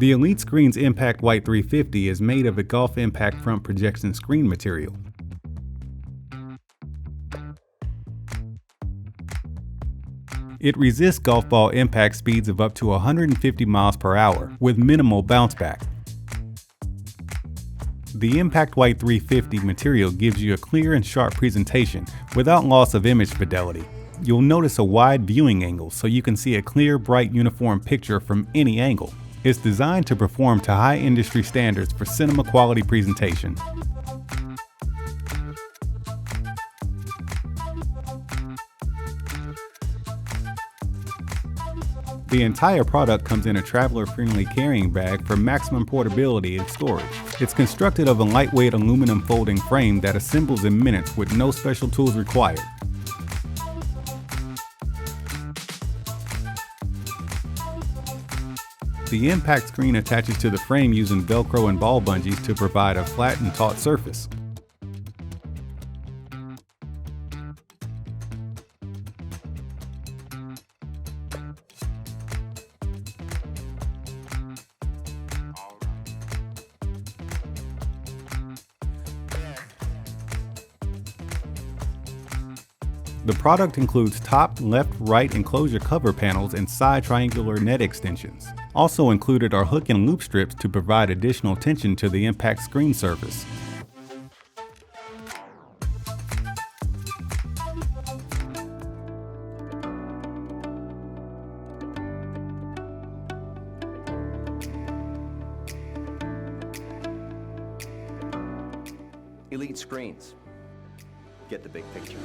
The Elite Screen's ImpacWhite 350 is made of a Golf Impact front projection screen material. It resists golf ball impact speeds of up to 150 miles per hour with minimal bounce back. The ImpacWhite 350 material gives you a clear and sharp presentation without loss of image fidelity. You'll notice a wide viewing angle so you can see a clear, bright, uniform picture from any angle. It's designed to perform to high industry standards for cinema quality presentation. The entire product comes in a traveler-friendly carrying bag for maximum portability and storage. It's constructed of a lightweight aluminum folding frame that assembles in minutes with no special tools required. The impact screen attaches to the frame using Velcro and ball bungees to provide a flat and taut surface. The product includes top, left, right enclosure cover panels and side triangular net extensions. Also included are hook and loop strips to provide additional tension to the impact screen surface. Elite Screens. Get the big picture.